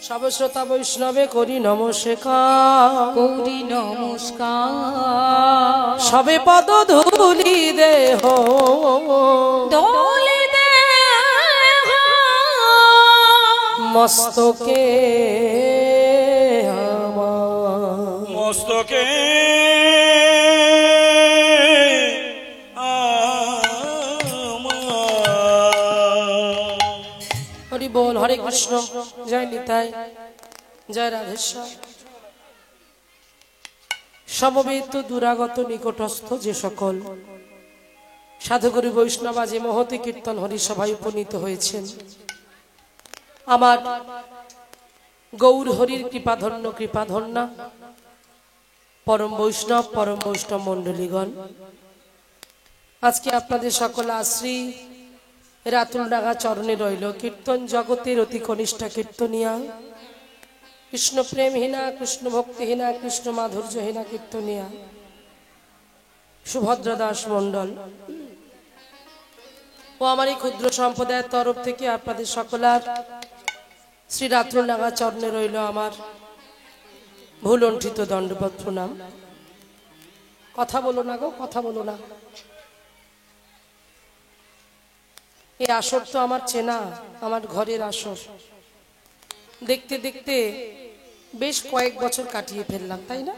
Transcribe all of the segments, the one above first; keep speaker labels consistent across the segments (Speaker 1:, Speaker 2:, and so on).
Speaker 1: সব শ্রোতা বৈষ্ণবে করি নমস্কার,
Speaker 2: করি নমস্কার।
Speaker 1: সবে পদ ধুলি দেহ
Speaker 2: দোলে দেহ
Speaker 1: মস্তকে আমার,
Speaker 3: মস্তকে
Speaker 1: হরি বল। হরে কৃষ্ণ। জয় নিতাই, জয় রাধেশ্বর। সমবেত দুরাগত নিকটস্থ যে সকল সাধুগুরু বৈষ্ণবা যে মহতি কীর্তন হরিসভায় উপনীত হয়েছেন, আমার গৌর হরির কৃপাধন্য কৃপাধন্যা পরম বৈষ্ণব মণ্ডলীগণ, আজকে আপনাদের সকল আশ্রী রাতুল ডাঙা চরণে রইল কীর্তন জগতের অতি কনিষ্ঠা কীর্তনিয়া, কৃষ্ণ প্রেমহীনা, কৃষ্ণ ভক্তিহীনা, কৃষ্ণ মাধুর্যহীনা কীর্তনিয়া সুভদ্রা দাস মণ্ডল ও আমার এই ক্ষুদ্র সম্প্রদায়ের তরফ থেকে আপনাদের সকলার শ্রী রাতুল ডাঙা চরণে রইল আমার ভুলণ্ঠিত দণ্ডবৎ প্রণাম। কথা বলো না গো, কথা বলো না। এই আসর তো আমার চেনা, আমার ঘরের আসর। দেখতে দেখতে বেশ কয়েক বছর কাটিয়ে ফেললাম, তাই না?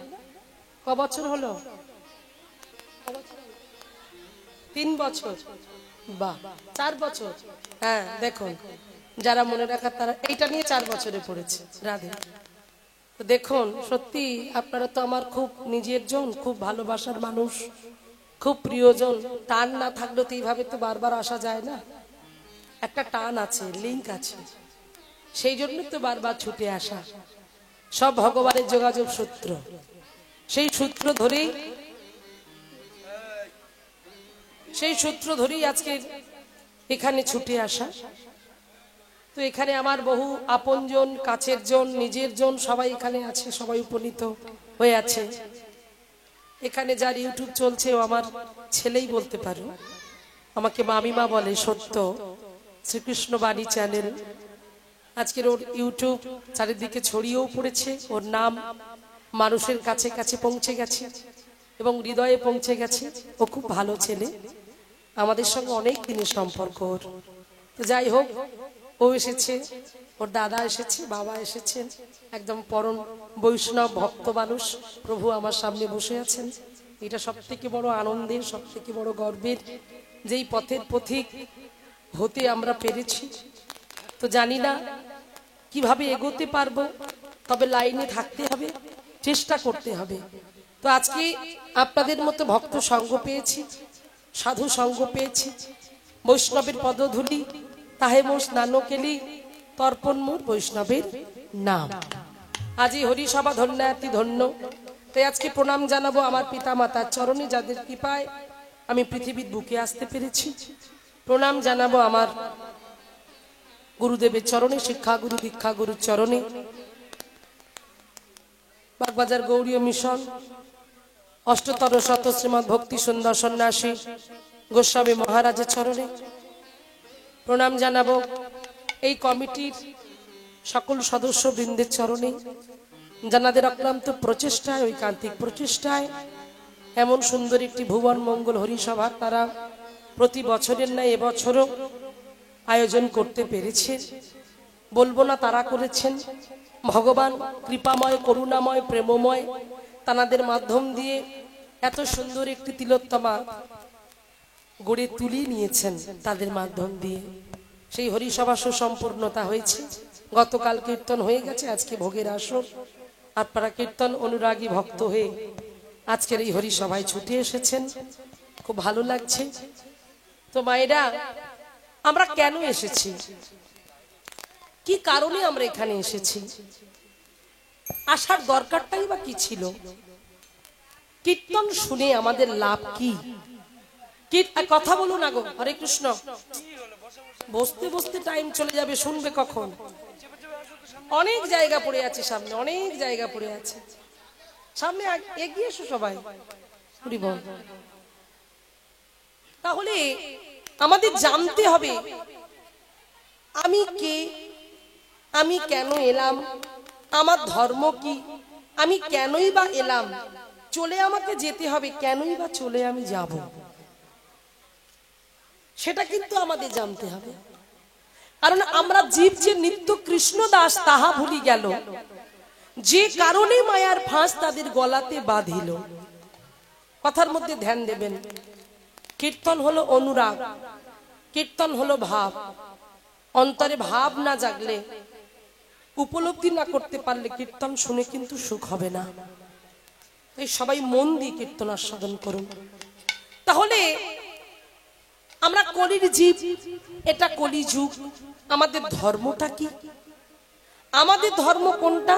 Speaker 1: ক বছর হলো? 3 বছর, বাহ, 4 বছর। হ্যাঁ, দেখুন, যারা মনে রাখার তারা এইটা নিয়ে 4 বছরে পড়েছে। রাধে। তো দেখুন, সত্যি আপনারা তো আমার খুব নিজের জন, খুব ভালোবাসার মানুষ, খুব প্রিয়জন। টান না থাকলে তো এইভাবে তো বারবার আসা যায় না। একটা টান আছে, লিঙ্ক আছে, সেই জন্য তো বারবার ছুটে আসা। সব ভগবানের যোগাযোগ সূত্র, সেই সূত্র ধরেই আজকে এখানে ছুটে আসা। তো এখানে আমার বহু আপনজন, কাছের জন, নিজের জন সবাই এখানে আছে, সবাই উপনীত হয়ে আছে। এখানে যার ইউটিউব চলছে ও আমার ছেলেই বলতে পারো, আমাকে মামিমা বলে। সত্য শ্রীকৃষ্ণ বাণী চ্যানেল, আজকের ওর ইউটিউব চারিদিকে ছড়িয়েও পড়েছে, ওর নাম মানুষের কাছে কাছে পৌঁছে গেছে এবং হৃদয়ে পৌঁছে গেছে। ও খুব ভালো ছেলে, আমাদের সঙ্গে অনেক দিনের সম্পর্ক ওর। তো যাই হোক, ও এসেছে, ওর দাদা এসেছে, বাবা এসেছেন, একদম পরম বৈষ্ণব ভক্ত মানুষ। প্রভু আমার সামনে বসে আছেন। এটা সব থেকে বড় আনন্দের, সব থেকে বড় গর্বের, যেই পথের পথিক হতে আমরা পেরেছি। তো জানি না কিভাবে এগোতে পারবো, তবে লাইনে থাকতে হবে, চেষ্টা করতে হবে। তো আজকে আপনাদের মতো ভক্ত সঙ্গ পেয়েছি, সাধু সঙ্গ পেয়েছি, বৈষ্ণবের পদধূলি তাহে মোর স্নানকেলি তর্পণ মোর বৈষ্ণবের নাম। আজি হরিসভা ধন্যাতি ধন্য। তাই আজকে প্রণাম জানাবো আমার পিতা মাতার চরণে, যাদের কৃপায় আমি পৃথিবীর বুকে আসতে পেরেছি। প্রণাম জানাবো আমার গুরুদেবের চরণে, শিক্ষাগুরু দীক্ষাগুরুর চরণে, বাগবাজার গৌরীয় মিশন অষ্টতর শত শ্রীমৎ ভক্তি সুন্দর সন্ন্যাসী গোস্বামী মহারাজের চরণে। প্রণাম জানাবো এই কমিটির সকল সদস্য বৃন্দের চরণে, যাদের অক্লান্ত প্রচেষ্টায়, ঐকান্তিক প্রচেষ্টায় এমন সুন্দর একটি ভুবন মঙ্গল হরিসভা তারা প্রতি বছরের ন্যায় এবছরও আয়োজন করতে পেরেছে। বলবো না তারা করেছেন, ভগবান কৃপাময়, করুণাময়, প্রেমময় তাদের মাধ্যম দিয়ে এত সুন্দর একটি তিলোত্তমা গড়ে তুলিয়ে নিয়েছেন। তাদের মাধ্যম দিয়ে সেই হরিসভা সুসম্পূর্ণতা হয়েছে। গতকাল কীর্তন হয়ে গেছে, আজকে ভোগের আসর। আপনারা কীর্তন অনুরাগী ভক্ত হয়ে আজকের এই হরিসভায় ছুটে এসেছেন, খুব ভালো লাগছে। তো মায়েরা, আমরা কেন এসেছি, কি কারণে আমরা এখানে এসেছি, আসার দরকারটাই বা কি ছিল, কীর্তন শুনে আমাদের লাভ কি? কথা বলুন না গো। হরে কৃষ্ণ। বসতে বসতে টাইম চলে যাবে, শুনবে কখন? অনেক জায়গা পড়ে আছে সামনে, অনেক জায়গা পড়ে আছে সামনে, এগিয়ে এসো সবাই। হরি বল। তাহলে আমাদের জানতে হবে আমি কে, আমি কেন এলাম, আমার ধর্ম কি, আমি কেনই বা এলাম, চলে আমাকে যেতে হবে, কেনই বা চলে আমি যাব, সেটা কিন্তু আমাদের জানতে হবে। কারণ আমরা জীব যে নিত্য কৃষ্ণ দাস তাহা ভুলি গেল, যে কারণে মায়ার ফাঁস তাদের গলাতে বাঁধিল। কথার মধ্যে ধ্যান দেবেন, কীর্তন হলো অনুরাগ, কীর্তন হলো ভাব। অন্তরে ভাব না জাগলে, উপলব্ধি না করতে পারলে কীর্তন শুনে কিন্তু সুখ হবে না। তাই সবাই মন দিয়ে কীর্তন আস্বাদন করুন। তাহলে আমরা কলির জীব, এটা কলি যুগ। আমাদের ধর্মটা কি, আমাদের ধর্ম কোনটা,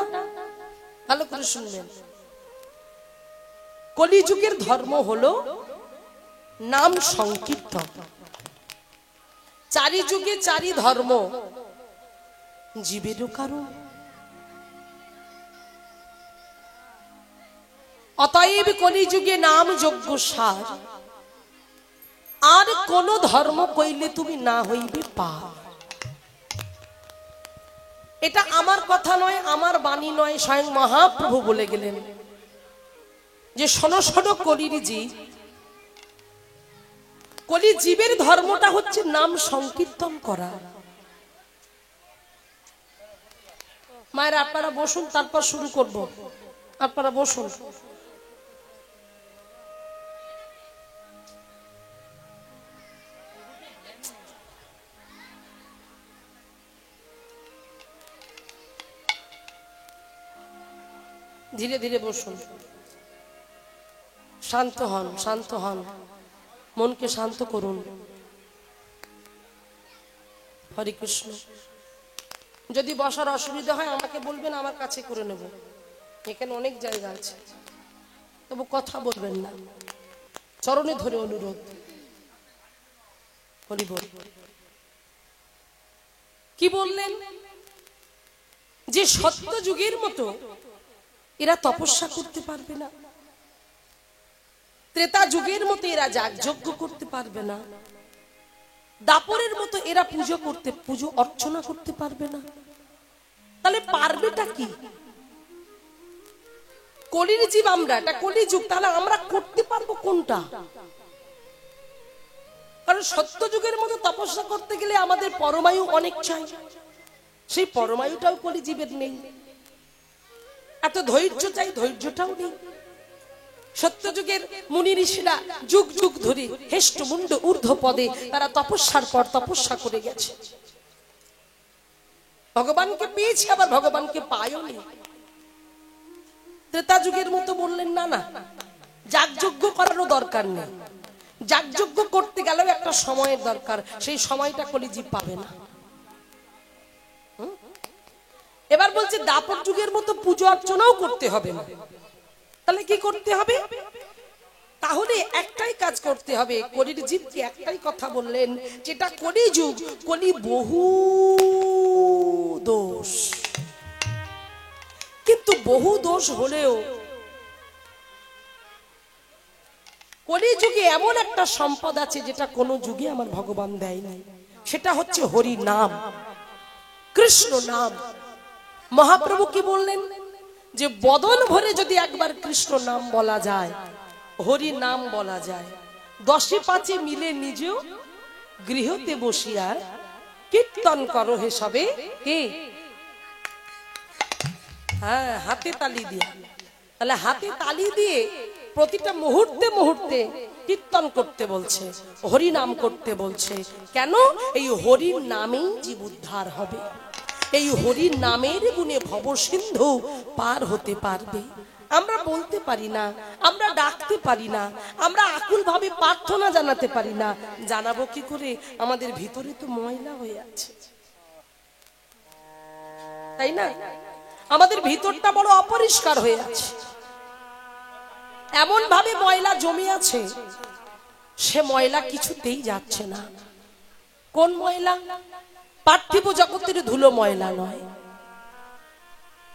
Speaker 1: ভালো করে শুনবেন। কলি যুগের ধর্ম হলো নাম সংকীর্তন। চারি যুগে চারি ধর্ম, জীবেরও কারণ। অতএব কলি যুগে নাম যজ্ঞ সার, আর কোন ধর্ম কইলে তুমি না হইবে পার। এটা আমার কথা নয়, আমার বাণী নয়, স্বয়ং মহাপ্রভু বলে গেলেন যে শোনো শোনো কলির জীব, কলি জীবের ধর্মটা হচ্ছে নাম সংকীর্তন করা। মায়ের আপনারা বসুন, তারপর শুরু করব। আপনারা বসুন। ধীরে ধীরে বসুন, শান্ত হন, শান্ত হন, মনকে শান্ত করুন। হরে কৃষ্ণ। যদি বসার অসুবিধা হয় আমাকে বলবেন, আমার কাছে করে নেব, এখানে অনেক জায়গা আছে। তবু কথা বলবেন না, চরণে ধরে অনুরোধ। হরি বল। কি বললেন যে সত্য যুগের মতো এরা তপস্যা করতে পারবে না, ত্রেতা যুগের মতো এরা যাগযজ্ঞ করতে পারবে না, দাপরের মতো এরা পুজো অর্চনা করতে পারবে না। তাহলে পারবেটা কি? কলির জীব আমরা, এটা কলি যুগ, তাহলে আমরা করতে পারবো কোনটা? কারণ সত্য যুগের মতো তপস্যা করতে গেলে আমাদের পরমায়ু অনেক চাই, সেই পরমায়ুটাও কলি জীবের নেই। এত ধৈর্য চাই, ধৈর্যটাও নেই। সত্য যুগের মুনি ঋষিরা যুগ যুগ ধরে হেষ্ট মুন্ড ঊর্ধ্ব পদে তারা তপস্যার পর তপস্যা করে গেছে, ভগবানকে পেয়েছে, আবার ভগবানকে পায়নি। ত্রেতা যুগের মতো বললেন না না, যাগযজ্ঞ করারও দরকার নেই, যাগযজ্ঞ করতে গেলেও একটা সময়ের দরকার, সেই সময়টা কলিজীব পাবে না। এবার বলছে দাপর যুগের মতো পুজো অর্চনাও করতে হবে না। তাহলে কি করতে হবে? তাহলে একটাই কাজ করতে হবে। কলির জীবকে একটাই কথা বললেন, যেটা কলি যুগ, কলি বহু দোষ, কিন্তু বহু দোষ হলেও কলি যুগে এমন একটা সম্পদ আছে যেটা কোন যুগে আমার ভগবান দেয় নাই, সেটা হচ্ছে হরি নাম, কৃষ্ণ নাম। মহাপ্রভু কি বললেন যে বদন ভরে যদি একবার কৃষ্ণ নাম বলা যায়, হরি নাম বলা যায়, 10 5 মিলে নিজেও গৃহতে বসিয়া কীর্তন করো হে সবে। কে? হ্যাঁ, হাতে তালি দিয়ে। তাহলে হাতে তালি দিয়ে প্রতিটা মুহূর্তে মুহূর্তে কীর্তন করতে বলছে, হরি নাম করতে বলছে। কেন? এই হরির নামেই জীব উদ্ধার হবে, এই হরির নামের গুণে ভব সিন্ধু পার হতে পারবে। আমরা বলতে পারি না, আমরা ডাকতে পারি না, আমরা আকুল ভাবে প্রার্থনা জানাতে পারি না। জানাবো কি করে? আমাদের ভিতরে তো ময়লা হয়ে আছে, তাই না? আমাদের ভিতরটা বড় অপরিষ্কার হয়ে আছে, এমন ভাবে ময়লা জমে আছে, সে ময়লা কিছুতেই যাচ্ছে না। কোন ময়লা? পার্থিব জগতের ধুলো ময়লা নয়,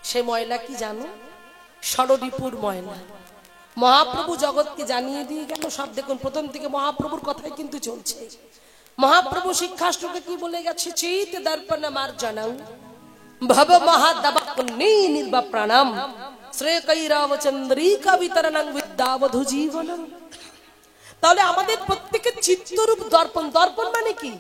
Speaker 1: সে ময়লা কি জানো? ষড়রিপুর ময়লা। মহাপ্রভু জগৎকে জানিয়ে দিয়ে গেল সব। দেখুন, প্রথম থেকে মহাপ্রভুর কথাই কিন্তু চলছে। মহাপ্রভু শিক্ষাষ্টকে কি বলে গেছে? চিত দর্পণ মার্জনং ভব মহাদবনি নির্বা প্রাণাম শ্রেয় কৈরাবচন্দ্রিকা বিতরণং বিদ্যাবধূ জীবনম। তাহলে আমাদের প্রত্যেকের চিত্তরূপ দর্পণ। দর্পণ মানে কি?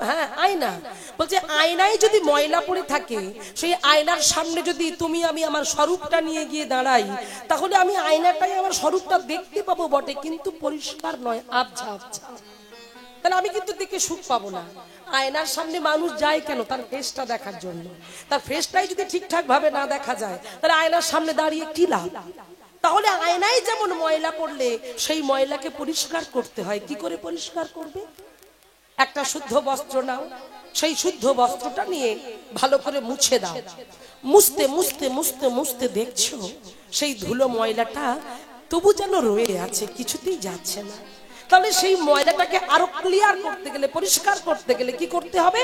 Speaker 1: হ্যাঁ, আয়না। বলছে আয়নায় যদি ময়লা পড়ে থাকে, সেই আয়নার সামনে যদি তুমি আমি আমার স্বরূপটা নিয়ে গিয়ে দাঁড়াই, তাহলে আমি আয়নাটাই আমার স্বরূপটা দেখতে পাবো বটে, কিন্তু পরিষ্কার নয়, আবছা আবছা। তাহলে আমি কিন্তু দেখে সুখ পাবো না। আয়নার সামনে মানুষ যায় কেন? তার ফেসটা দেখার জন্য। তার ফেসটাই যদি ঠিকঠাক ভাবে না দেখা যায়, তাহলে আয়নার সামনে দাঁড়িয়ে কি লাভ? তাহলে আয়নায় যেমন ময়লা পড়লে সেই ময়লাকে পরিষ্কার করতে হয়। কি করে পরিষ্কার করবে? একটা শুদ্ধ বস্ত্র নাও, সেই শুদ্ধ বস্ত্রটা নিয়ে ভালো করে মুছে দাও। মুছতে মুছতে মুছতে মুছতে দেখছো সেই ধুলো ময়লাটা তবু যেন রয়ে আছে, কিছুতেই যাচ্ছে না। তাহলে সেই ময়লাটাকে আরো ক্লিয়ার করতে গেলে, পরিষ্কার করতে গেলে কি করতে হবে?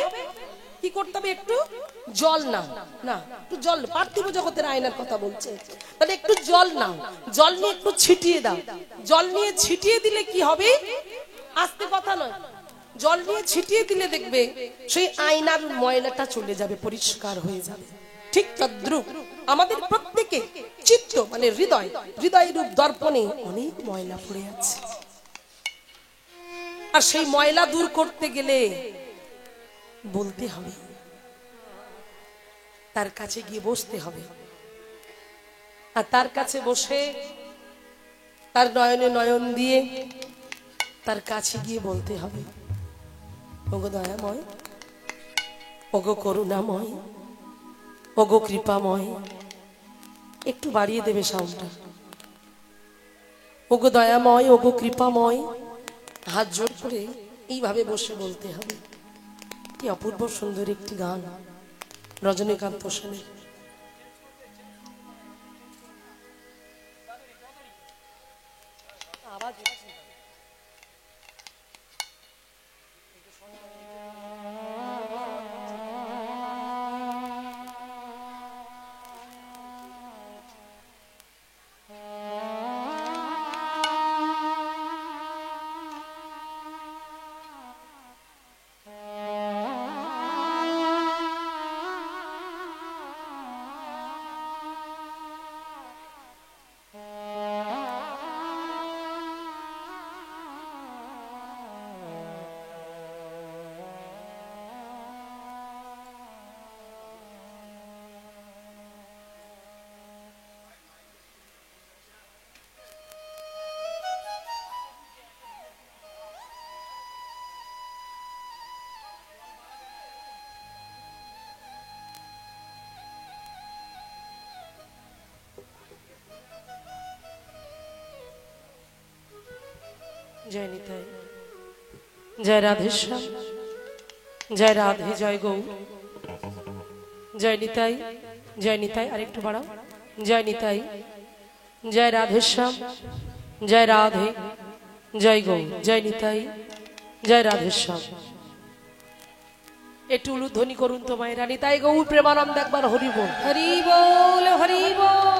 Speaker 1: কি করতে হবে? একটু জল নাও। না, একটু জল, পার্থিব জগতের আয়নার কথা বলছে। তাহলে একটু জল নাও, জল নিয়ে একটু ছিটিয়ে দাও। জল নিয়ে ছিটিয়ে দিলে কি হবে? আস্তে কথা নয়, জল নিয়ে ছিটিয়ে দিলে দেখবে সেই আয়নার ময়লাটা চলে যাবে, পরিষ্কার হয়ে যাবে। ঠিক তদ্রূপ আমাদের প্রত্যেকে চিত্ত মানে হৃদয়, হৃদয় রূপ দর্পণে অনেক ময়লা পড়ে আছে। আর সেই ময়লা দূর করতে গেলে বলতে হবে, তার কাছে গিয়ে বসতে হবে। আর তার কাছে বসে তার নয়নে নয়ন দিয়ে তার কাছে গিয়ে বলতে হবে, ওগো দয়াময়, ওগো করুণাময়, ওগো কৃপাময়। একটু বাড়িয়ে দেবে সাউন্ডটা। ওগো দয়াময়, ওগো কৃপাময়। হাত জোর করে এইভাবে বসে বলতে হবে। কি অপূর্ব সুন্দর একটি গান রজনীকান্ত সেনের। জয় নিতাই, জয় রাধেশ্যাম, জয় রাধে, জয় গৌর, জয় নিতাই, জয় নিতাই। আরেকটু বাড়াও। জয় নিতাই, জয় রাধেশ্যাম, জয় রাধে, জয় গৌর, জয় নিতাই, জয় রাধেশ্যাম। একটু উলুধ্বনি করুন তো মায়েরা। নিতাই গৌর প্রেমানন্দ একবার হরি বল,
Speaker 2: হরি বল, হরি বল।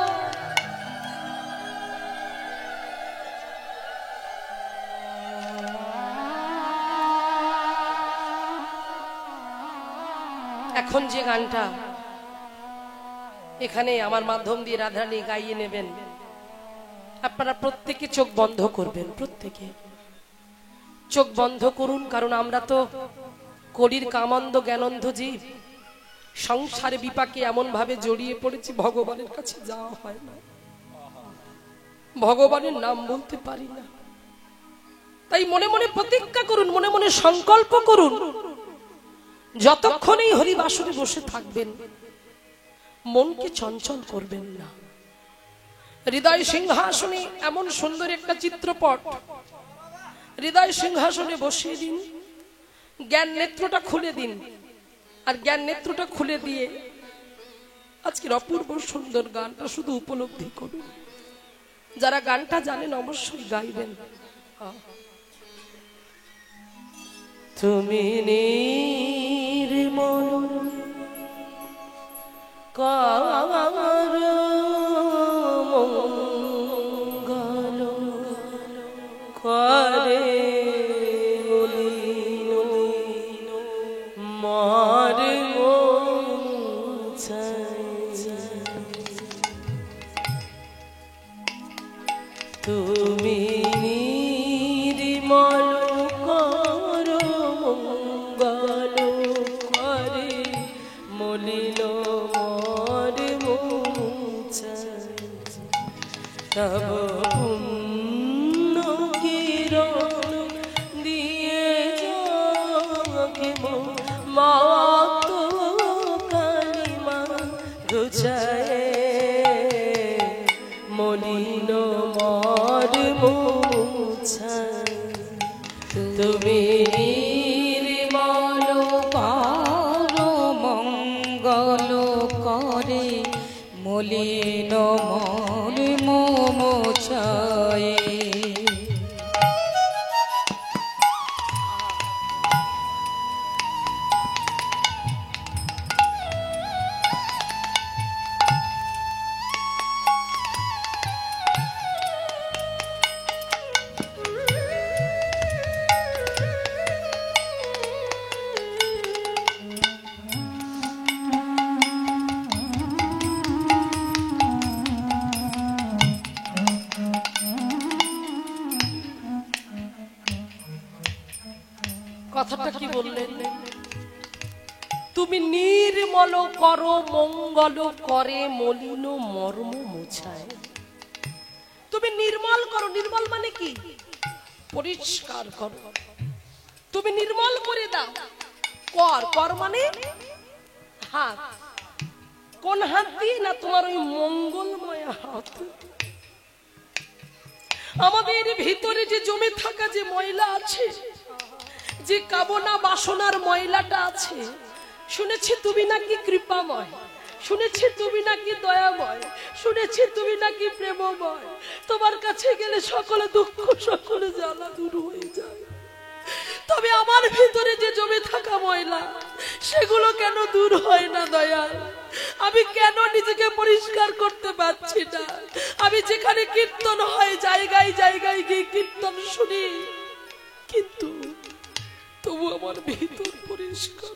Speaker 1: এখন যে গানটা এখানে আমার মাধ্যম দিয়ে রাধারানী গাইয়ে নেবেন, আপনারা প্রত্যেকে চোখ বন্ধ করবেন। প্রত্যেকে চোখ বন্ধ করুন, কারণ আমরা তো কলির কামন্ধ জ্ঞানন্ধ জীব। সংসারে বিপাকে এমন ভাবে জড়িয়ে পড়েছি, ভগবানের কাছে যাওয়া হয় না, ভগবানের নাম বলতে পারি না। তাই মনে মনে প্রতিজ্ঞা করুন, মনে মনে সংকল্প করুন, যতক্ষণ এই হরিবাসরে বসে থাকবেন মনকে চঞ্চল করবেন না। হৃদয় সিংহাসনে এমন সুন্দর একটা চিত্রপট, হৃদয় সিংহাসনে বসিয়ে দিন, জ্ঞান নেত্রটা খুলে দিন। আর জ্ঞান নেত্রটা খুলে দিয়ে আজকের অপূর্ব সুন্দর গানটা শুধু উপলব্ধি করুন। যারা গানটা জানেন অবশ্যই গাইবেন। তুমি নির্মল কার মঙ্গল করে মার তুমি নির্মল করো মঙ্গল করে মলিন মর মুছায় তব পুণ্য কিরণ দিয়ে যাকে মাত কালিমা ঘুচায় মলিন মর মুছায় তুমি
Speaker 2: নির্মল করো মঙ্গল করে মলিন মর মোছায়।
Speaker 1: কথাটা কি বললেন? তুমি নির্মল করো মঙ্গল করে মলিন মর্ম মোছায়। তুমি নির্মল করো, নির্মল মানে কি? পরিষ্কার করো। তুমি নির্মল করে দাও। কর, কর মানে হাত। কোন হাত দিয়ে? না তোমার ওই মঙ্গলময় হাত। আমাদের ভিতরে যে জমে থাকা যে ময়লা আছে, যে কামনা বাসনার ময়লাটা আছে, শুনেছি তুমি নাকি কৃপাময়, শুনেছি তুমি নাকি দয়াময়, শুনেছি তুমি নাকি প্রেমময়। তোমার কাছে গেলে সকল দুঃখ সকল জ্বালা দূর হয়ে যায়। তবে আমার ভিতরে যে জমে থাকা ময়লা, সেগুলো কেন দূর হয় না দয়াল? আমি কেন নিজেকে পরিষ্কার করতে পারছি না? আমি যেখানে কীর্তন হয় জায়গায় জায়গায় গিয়ে কীর্তন শুনি, কিন্তু তবু আমার ভিতর পরিষ্কার।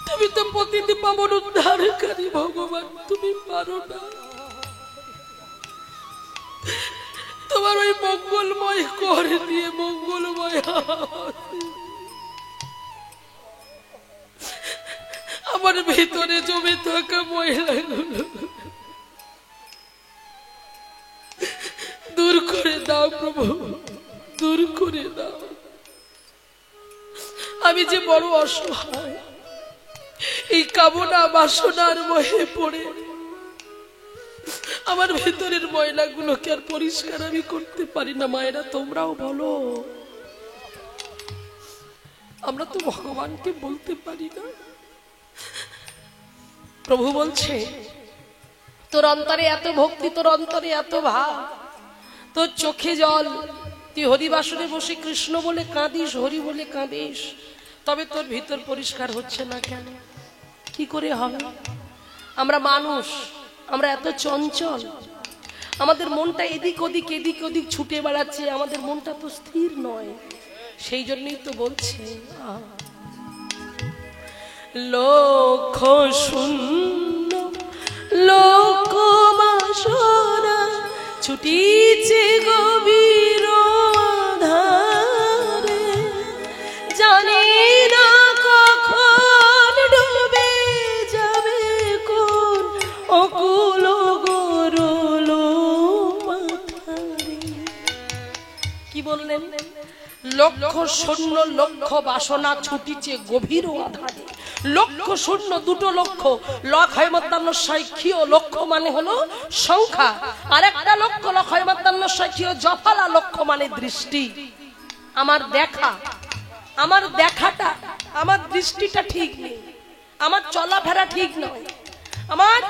Speaker 1: তুমি তো প্রতিদিন পাবন উদ্ধারকারী ভগবান, তুমি পারো না? তোমার ওই মঙ্গলময় কর দিয়ে মঙ্গলময় আমার ভিতরে জমে থাকা ময়লাগুলো দূর করে দাও প্রভু, দূর করে দাও। আমি যে বড় অসহায়, এই কামনা বাসনার মোহে পড়ে আমার ভেতরের ময়লাগুলোকে আর পরিষ্কার আমি করতে পারি না। মায়েরা তোমরাও বলো, আমরা তো ভগবানকে বলতে পারি না। প্রভু বলছে, তোর অন্তরে এত ভক্তি, তোর অন্তরে এত ভাব, তোর চোখে জল, তুই হরিবাসরে বসে কৃষ্ণ বলে কাঁদিস, হরি বলে কাঁদিস, তবে তোর ভিতর পরিষ্কার হচ্ছে না কেন? কি করে হবে? আমরা মানুষ, আমরা এত চঞ্চল, আমাদের মনটা এদিক ওদিক এদিক ওদিক ছুটে বেড়াচ্ছে, আমাদের মনটা তো স্থির নয়। সেই জন্যই তো বলছে, লক্ষ শূন্য লোক বাসনা ছুটিছে গভীর ধারে, জানি না কখন ডুবে যাবে কোন অকুল গরল পাথারে। কি বললেন? লক্ষ শূন্য লক্ষ বাসনা ছুটিছে গভীর আধারে। লক্ষ শূন্য দুটো লক্ষ, লক্ষ হয় মধ্যাহ্ন সাইক্ষীয়, লক্ষ মানে হলো সংখ্যা, আর একটা লক্ষ লক্ষ হয় মধ্যাহ্ন সাইক্ষীয় জফালা, লক্ষ মানে দৃষ্টি। আমার দেখা, আমার দেখাটা, আমার দৃষ্টিটা ঠিক নেই, আমার চলাফেরা ঠিক নয়, আমার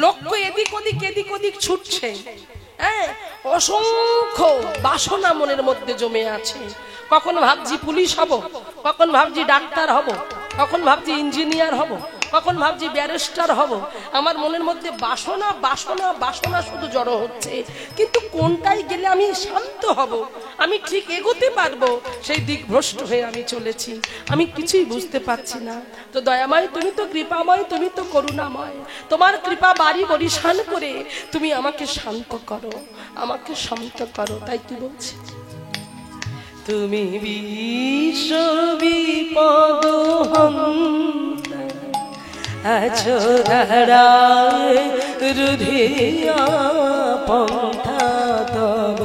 Speaker 1: লক্ষ্য এদিক ওদিক এদিক ওদিক ছুটছে। হ্যাঁ, অসংখ্য বাসনা মনের মধ্যে জমে আছে। কখন ভাবছি পুলিশ হব, কখন ভাবছি ডাক্তার হব, কখন ভাবছি ইঞ্জিনিয়ার হব, কখন ভাবছি ব্যারিস্টার হব। আমার মনের মধ্যে বাসনা বাসনা বাসনা শুধু জড়ো হচ্ছে, কিন্তু কোনটাই গেলে আমি শান্ত হব, আমি ঠিক এগোতে পারবো, সেই দিক ভ্রষ্ট হয়ে আমি চলেছি। আমি কিছুই বুঝতে পারছি না। তো দয়াময়, তুমি তো কৃপাময়, তুমি তো করুণাময়, তোমার কৃপা বাড়ি বরিশান করে তুমি আমাকে শান্ত করো, আমাকে শান্ত করো। তাই কি বলছি, তুমি বিশ্ব বিপদ হন্তা আছো ধারায় রুধিয়া পন্থা তব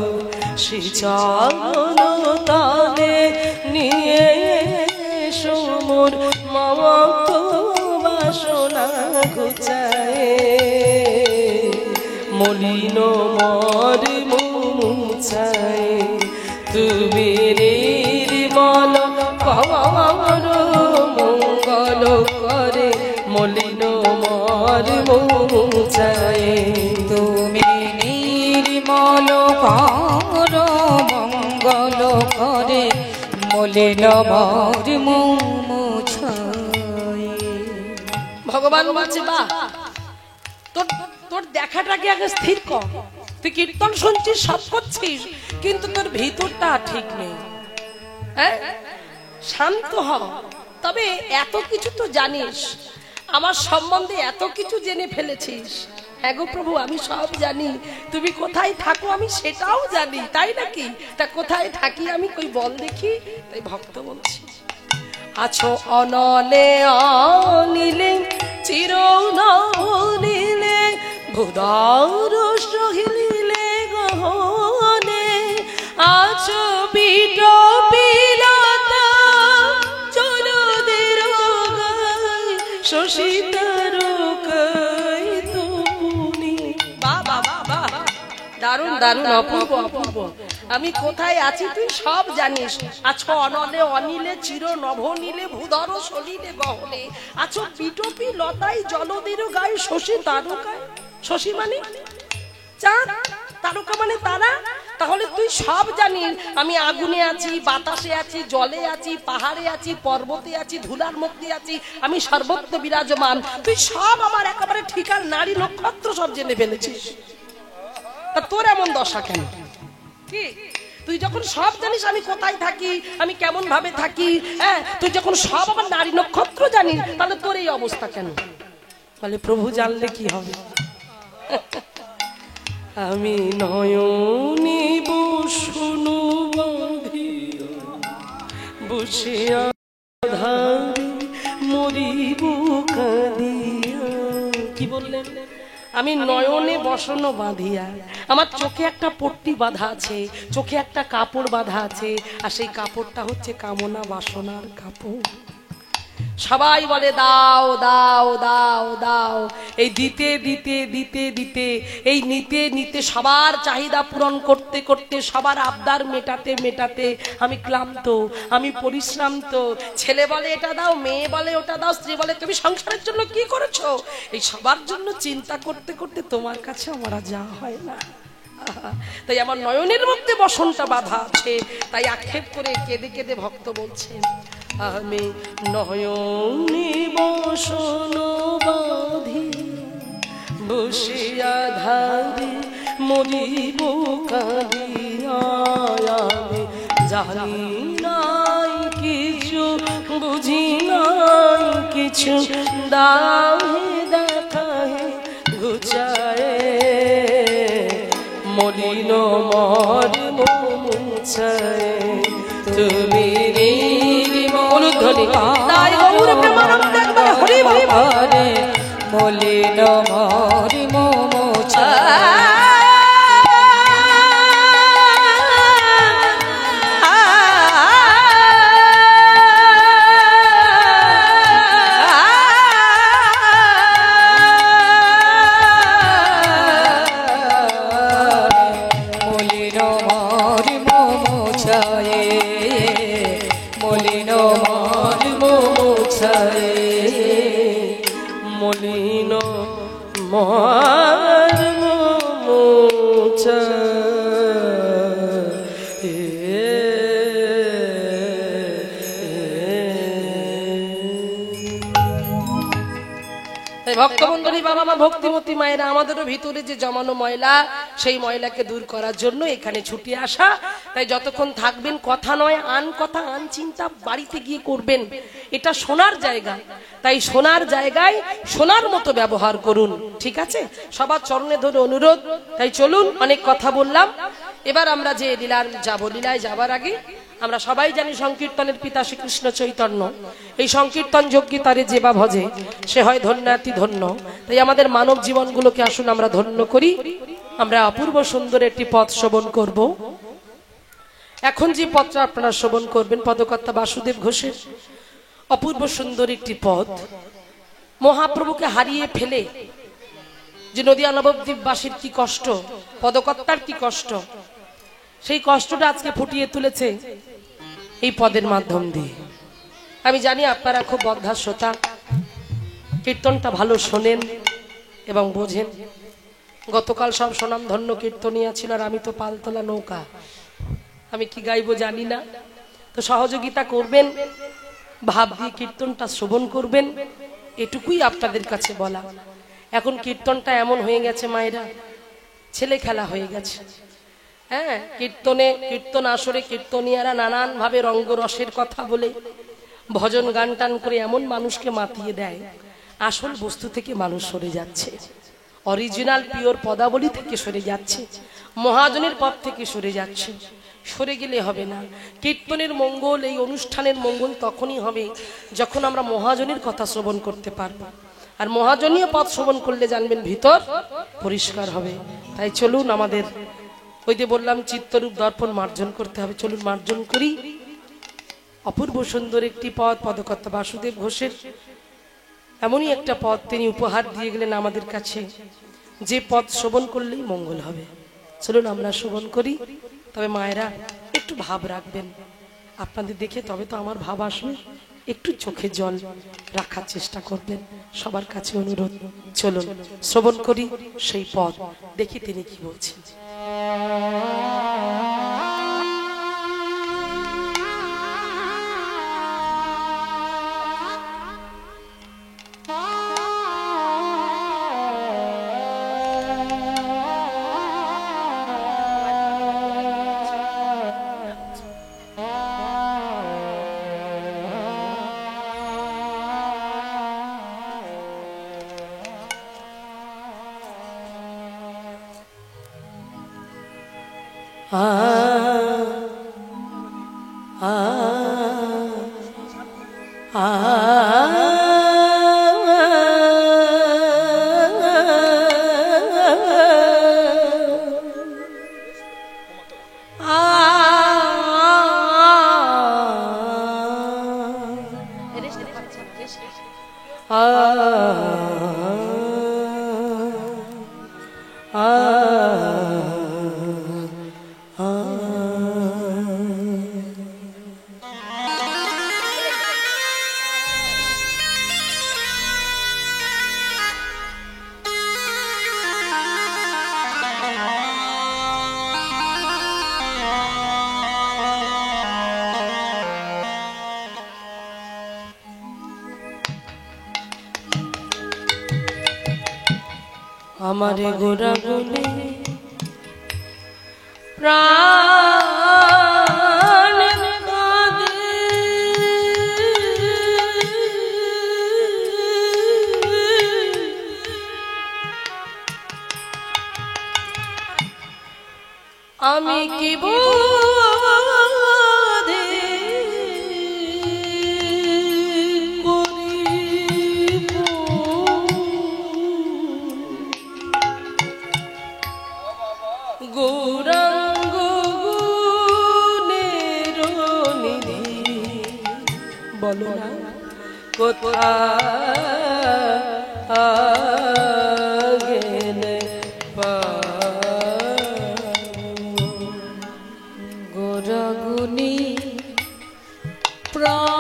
Speaker 1: শ্রীচরণ তলে নিয়ে সমুর মমক বাসনা ঘুচায় মলিন মর মুছায় তুমি নির্মল কর মঙ্গল করে মলিন মর মুছায়
Speaker 2: তুমি নির্মল কর মঙ্গল করে মলিন মর মুছায়।
Speaker 1: ভগবান বলছে, বাহ, তোর তোর দেখাটাকে আগে স্থির কর। তুই কীর্তন শুনছিস, সব করছিস, কিন্তু তোর ভিতরটা ঠিক নেই। হ্যাঁ, শান্ত হ। তবে এত কিছু তো জানিস, আমার সম্বন্ধে এত কিছু জেনে ফেলেছিস। হ্যাঁ গো প্রভু, আমি সব জানি। তুমি কোথায় থাকো আমি সেটাও জানি, তাই নাকি? তা কোথায় থাকি আমি, কই বল দেখি। তাই ভক্ত বলছি, আছো অনলে অনিলে চির নলিলে ভুদার সহিলে গহনে আছো বিট পিলতা চলদের গায় শশীতর কাই তুমি। বাবা বাবা, দারুণ দারুণ, অপূর্ব অপূর্ব। আমি কোথায় আছি তুই সব জানিস। আছো অনলে অনিলে চির নভনীলে ভূধর সলিলে গহনে আছো পিটপি লতাই জলদের গায়ে শশী তারকায়। শশী মানে চাঁদ, তারকা মানে তারা। তাহলে তুই সব জানিস। আমি আগুনে আছি, বাতাসে আছি, জলে আছি, পাহাড়ে আছি, পর্বতে আছি, ধুলার মধ্যে আছি, আমি সর্বত্র বিরাজমান। তুই সব আমার একেবারে ঠিকার নারী নক্ষত্র সব জেনে ফেলেছিস। তা তোর এমন দশা কেন? কি তুই যখন সব জানিস আমি কোথায় থাকি, আমি কেমন ভাবে থাকি, হ্যাঁ, তুই যখন সব আমার নারী নক্ষত্র জানিস, তাহলে তোর এই অবস্থা কেন? বলে প্রভু জানলে কি হবে। আমি নয়নে বসুনু বাঁধিয়া বসিয়া ধারে মরিব কাঁদিয়া। কি বললেন? আমি নয়নে বসন বাঁধিয়া, আমার চোখে একটা পট্টি বাঁধা আছে, চোখে একটা কাপড় বাঁধা আছে, আর সেই কাপড়টা হচ্ছে কামনা বাসনার কাপড়। সবাই বলে দাও দাও দাও দাও, এই দিতে দিতে দিতে দিতে, এই নিতে নিতে, সবার চাহিদা পূরণ করতে করতে, সবার আবদার মেটাতে মেটাতে আমি ক্লান্ত, আমি পরিশ্রান্ত। ছেলে বলে এটা দাও, মেয়ে বলে ওটা দাও, স্ত্রী বলে তুমি সংসারের জন্য কি করেছো, এই সবার জন্য চিন্তা করতে করতে তোমার কাছে আমার আর যাওয়া হয় না। তাই আমার নয়নের মধ্যে বসনটা বাঁধা আছে। তাই আক্ষেপ করে কেঁদে কেঁদে ভক্ত বলছেন, আমি নয়নে বসন বাঁধি বসিয়া ধারে মরিব কাঁদিয়া। আমি জানি নাই কিছু, বুঝি নাই কিছু, দাহে দেখাহে ঘুচায়ে মলিন মর মুছায়ে তুমি নির্মল তাই গৌর প্রেমানন্দ একবার হরি হরি
Speaker 2: হরে মলিন মর মুছায়ে।
Speaker 1: মলিন মর মুছায়ে। ভক্তমণ্ডলী, বাবা মা, ভক্তিমতী মায়েরা, আমাদেরও ভিতরে যে জমানো ময়লা, সেই ময়লাকে দূর করার জন্য এখানে ছুটে আসা। তাই যতক্ষণ থাকবেন কথা নয় আন কথা, আন চিন্তা বাড়িতে গিয়ে করবেন। এটা সোনার জায়গা, তাই সোনার জায়গায় সোনার মতো ব্যবহার করুন, ঠিক আছে? সবার চরণে ধরে অনুরোধ। তাই চলুন, অনেক কথা বললাম, এবার আমরা যে লীলার যাব, লীলায় যাবার আগে আমরা সবাই জানি সংকীর্তনের পিতা শ্রীকৃষ্ণ চৈতন্য। এই সংকীর্তন যোগ্যী তারে যে বা ভজে, সে হয় ধন্যাতি ধন্য। তাই আমাদের মানব জীবনগুলোকে আসুন আমরা ধন্য করি। আমরা অপূর্ব সুন্দর একটি পদ শ্রবণ করব। এখন যে পদটা আপনারা শ্রবণ করবেন, পদকর্তা বাসুদেব ঘোষের অপূর্ব সুন্দর একটি পদ। মহাপ্রভুকে হারিয়ে ফেলে যে নদিয়া নবদ্বীপবাসীর কি কষ্ট, পদকর্তার কি কষ্ট, সেই কষ্টটা আজকে ফুটিয়ে তুলেছে এই পদের মাধ্যম দিয়ে। আমি জানি আপনারা খুব বদ্ধা শ্রোতা, কীর্তনটা ভালো শোনেন এবং বোঝেন। গতকাল সব সুনাম ধন্য কীর্তনিয়া ছিল, আর আমি তো পালতোলা নৌকা, আমি কি গাইবো জানি না। তো সহযোগিতা করবেন, ভাব দিয়ে কীর্তনটা শ্রবণ করবেন, এটুকুই আপনাদের কাছে বলা। এখন কীর্তনটা এমন হয়ে গেছে মায়েরা, ছেলে খেলা হয়ে গেছে। হ্যাঁ, কীর্তন আসরে কীর্তনিয়ারা নানান ভাবে রঙ্গরসের কথা বলে ভজন গান টান করে এমন মানুষকে মাতিয়ে দেয়, আসল বস্তু থেকে মানুষ সরে যাচ্ছে, অরিজিনাল পিওর পদাবলী থেকে সরে যাচ্ছে, মহাজনের পথ থেকে সরে যাচ্ছে। সরে গেলে হবে না। কীর্তনের মঙ্গল, এই অনুষ্ঠানের মঙ্গল তখনই হবে যখন আমরা মহাজনের কথা শ্রবণ করতে পারবো। আর মহাজনীয় পথ শ্রবণ করলে জানবেন ভিতর পরিষ্কার হবে। তাই চলুন, আমাদের ওই যে বললাম চিত্তরূপ দর্পণ মার্জন করতে হবে, চলুন মার্জন করি। অপূর্ব সুন্দর একটি পদ পদকর্তা বাসুদেব ঘোষের, এমনই একটা পদ তিনি উপহার দিয়ে গেলেন আমাদের কাছে, যে পদ শ্রবণ করলেই মঙ্গল হবে। চলুন আমরা শ্রবণ করি। তবে মায়েরা একটু ভাব রাখবেন, আপনাদের দেখে তবে তো আমার ভাব আসবে, একটু চোখে জল রাখার চেষ্টা করবেন, সবার কাছে অনুরোধ। চলুন শ্রবণ করি সেই পদ, দেখি তিনি কি বলছেন। আমারে গোরা বলে প্রাণ কাঁদে, আমি কি বোধে গৌরাঙ্গ গুণের নিধি, বলো না কোথায় গেলে
Speaker 2: গৌরগুণী প্রাণ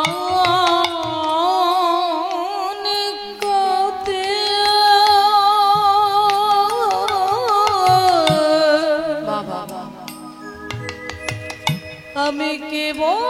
Speaker 2: কতে বাবা, আমি কেবল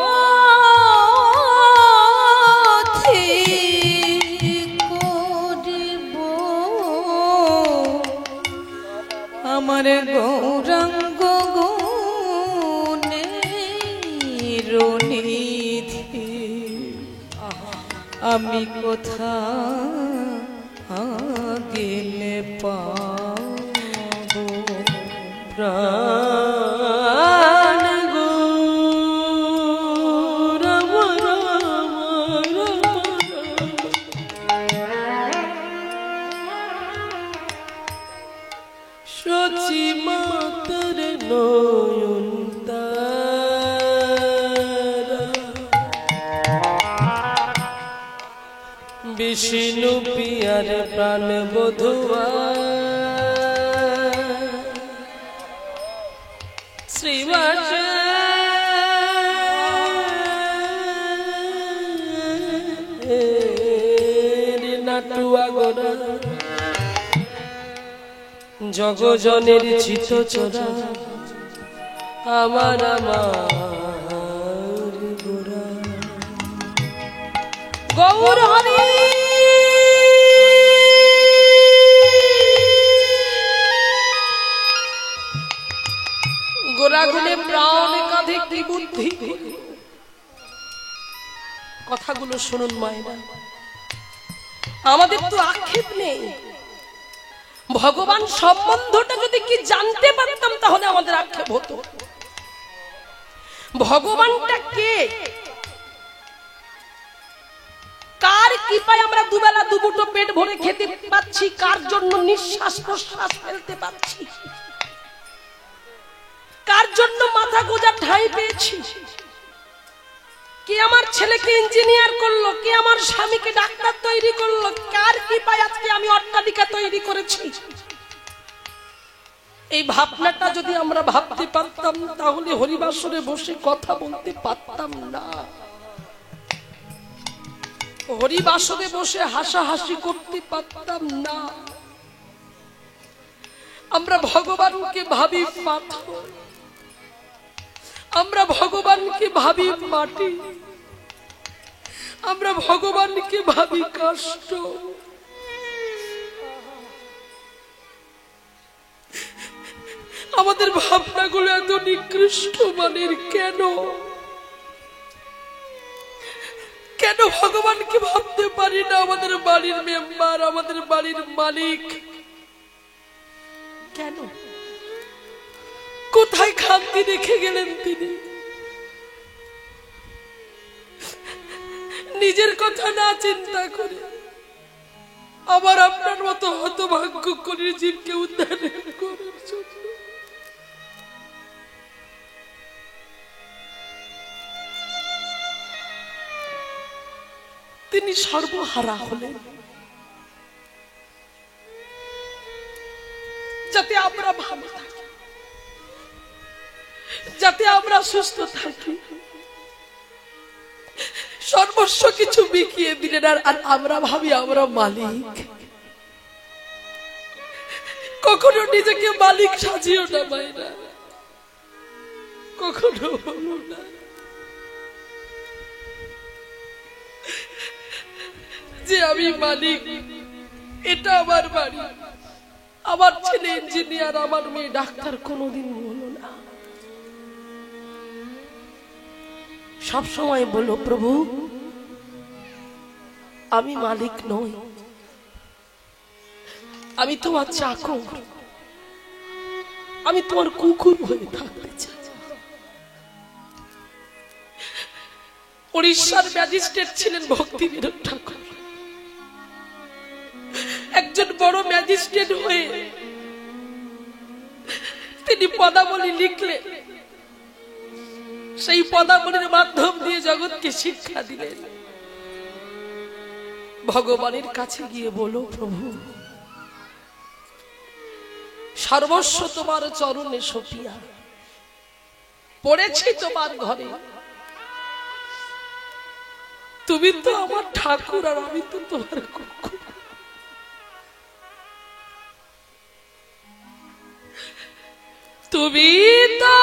Speaker 2: আমি কোথা গেলে পাবো প্রাণ গো রাম রাম
Speaker 1: সচি মাতর নয়ন তারা বিষ্ণু পিয়ার প্রাণ বধুয়া শ্রীবাস নাটুয়া গোরা জগজনের চিত চোরা আমার আমার গোরা গৌর হরি গোরাগুনে প্রাণ কাঁধে কি বুদ্ধি। কথাগুলো শুনুন মায়েরা, আমাদের তো আক্ষেপ নেই, ভগবান সম্বন্ধটা যদি কি জানতে পারতাম তাহলে আমাদের আক্ষেপ হতো। ভগবানটা কে, কার কৃপায় আমরা দুবেলা দুমুঠো পেট ভরে খেতে পাচ্ছি, কার জন্য নিঃশ্বাস প্রশ্বাস ফেলতে পাচ্ছি, কার জন্য মাথা গোজা ঠাঁই পেয়েছি, কে আমার ছেলেকে ইঞ্জিনিয়ার করলো, কে আমার স্বামীকে ডাক্তার তৈরি করলো, কার কৃপায় আজকে আমি অট্টালিকা তৈরি করেছি। এই ভাবনাটা যদি আমরা ভাবতে পারতাম তাহলে হরিবাসরে বসে কথা বলতে পারতাম না, হরিবাসরে বসে হাসাহাসি করতে পারতাম না। আমরা ভগবানকে ভাবি পাথর, আমরা ভগবানকে ভাবি মাটি, আমরা ভগবানকে ভাবি কষ্ট। আমাদের ভাবনাগুলো এত নিকৃষ্ট মানের কেন? কেন ভগবানকে ভাবতে পারি না? আমাদের বাড়ির মেম্বার, আমাদের বাড়ির মালিক, কেন? কোথায় খান্তি রেখে গেলেন তিনি? নিজের কথা না চিন্তা করে আবার আপনার মতো হতভাগ্য করে জীবকে উদ্ধার করার জন্য তিনি সর্বহারা হলেন, যাতে আমরা ভালো থাকি, যাতে আমরা সুস্থ থাকি। সর্বস্ব কিছু বিকিয়ে দিলেন, আর আমরা ভাবি আমরা মালিক। কখনো নিজেকে মালিক সাজিও না মায়েরা, কখনো বলো না যে আমি মালিক, এটা আমার বাড়ি, আমার ছেলে ইঞ্জিনিয়ার, আমার মেয়ে ডাক্তার। কোনোদিন বলো না, সব সময় বলো প্রভু আমি মালিক নই, আমি তোমার চাকর, আমি তোমার কুকুর হয়ে থাকতে চাই। উড়িষ্যার ম্যাজিস্ট্রেট ছিলেন ভক্তিবিনোদ ঠাকুর। একজন বড় ম্যাজিস্ট্রেট হয়ে তিনি পদাবলী লিখলেন, সেই পদাবলীর মাধ্যম দিয়ে জগৎকে শিক্ষা দিলেন। ভগবানের কাছে গিয়ে বলো প্রভু সর্বস্ব তোমার চরণে সপিয়া পড়েছি তোমার ঘরে, তুমি তো আমার ঠাকুর আর আমি তো তোমার কুকুর। তুমি তো